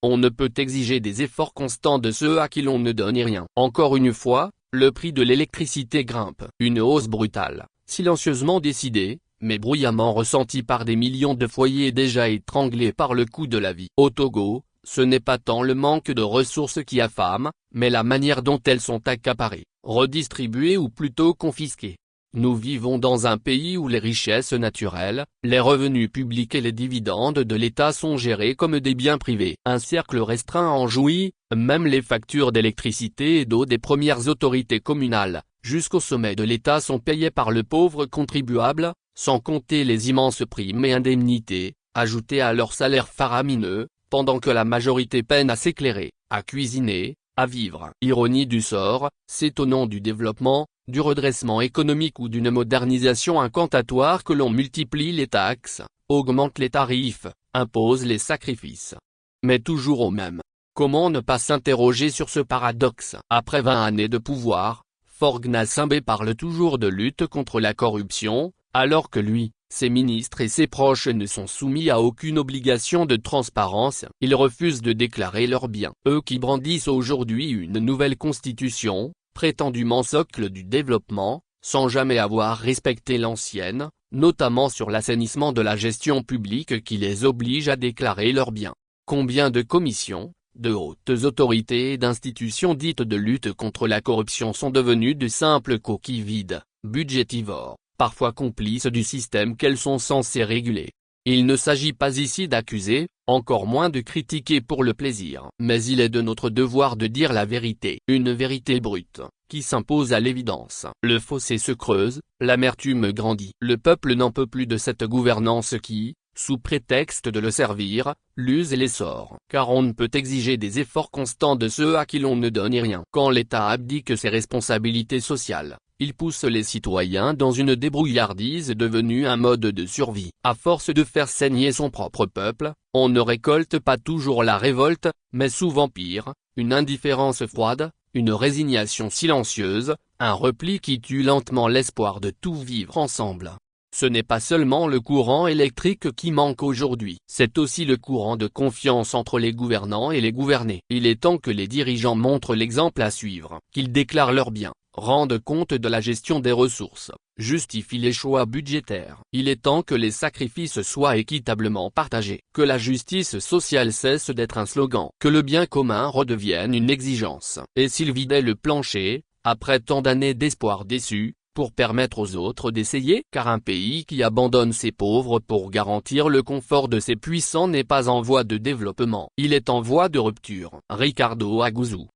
On ne peut exiger des efforts constants de ceux à qui l'on ne donne rien. Encore une fois, le prix de l'électricité grimpe. Une hausse brutale, silencieusement décidée, mais bruyamment ressentie par des millions de foyers déjà étranglés par le coût de la vie. Au Togo, ce n'est pas tant le manque de ressources qui affame, mais la manière dont elles sont accaparées, redistribuées ou plutôt confisquées. Nous vivons dans un pays où les richesses naturelles, les revenus publics et les dividendes de l'État sont gérés comme des biens privés. Un cercle restreint en jouit, même les factures d'électricité et d'eau des premières autorités communales, jusqu'au sommet de l'État sont payées par le pauvre contribuable, sans compter les immenses primes et indemnités, ajoutées à leur salaire faramineux, pendant que la majorité peine à s'éclairer, à cuisiner, à vivre. Ironie du sort, c'est au nom du développement, du redressement économique ou d'une modernisation incantatoire que l'on multiplie les taxes, augmente les tarifs, impose les sacrifices. Mais toujours au même. Comment ne pas s'interroger sur ce paradoxe? Après 20 années de pouvoir, Faure Gnassingbé parle toujours de lutte contre la corruption, alors que lui, ses ministres et ses proches ne sont soumis à aucune obligation de transparence. Ils refusent de déclarer leurs biens. Eux qui brandissent aujourd'hui une nouvelle constitution, prétendument socle du développement, sans jamais avoir respecté l'ancienne, notamment sur l'assainissement de la gestion publique qui les oblige à déclarer leurs biens. Combien de commissions, de hautes autorités et d'institutions dites de lutte contre la corruption sont devenues de simples coquilles vides, budgétivores, parfois complices du système qu'elles sont censées réguler. Il ne s'agit pas ici d'accuser, encore moins de critiquer pour le plaisir. Mais il est de notre devoir de dire la vérité. Une vérité brute, qui s'impose à l'évidence. Le fossé se creuse, l'amertume grandit. Le peuple n'en peut plus de cette gouvernance qui, sous prétexte de le servir, l'use et l'essor. Car on ne peut exiger des efforts constants de ceux à qui l'on ne donne rien. Quand l'État abdique ses responsabilités sociales, il pousse les citoyens dans une débrouillardise devenue un mode de survie. À force de faire saigner son propre peuple, on ne récolte pas toujours la révolte, mais souvent pire, une indifférence froide, une résignation silencieuse, un repli qui tue lentement l'espoir de tout vivre ensemble. Ce n'est pas seulement le courant électrique qui manque aujourd'hui, c'est aussi le courant de confiance entre les gouvernants et les gouvernés. Il est temps que les dirigeants montrent l'exemple à suivre, qu'ils déclarent leurs biens, rendent compte de la gestion des ressources, justifient les choix budgétaires. Il est temps que les sacrifices soient équitablement partagés, que la justice sociale cesse d'être un slogan, que le bien commun redevienne une exigence. Et s'ils vidaient le plancher, après tant d'années d'espoir déçus, pour permettre aux autres d'essayer, car un pays qui abandonne ses pauvres pour garantir le confort de ses puissants n'est pas en voie de développement, il est en voie de rupture. Ricardo Aguzzo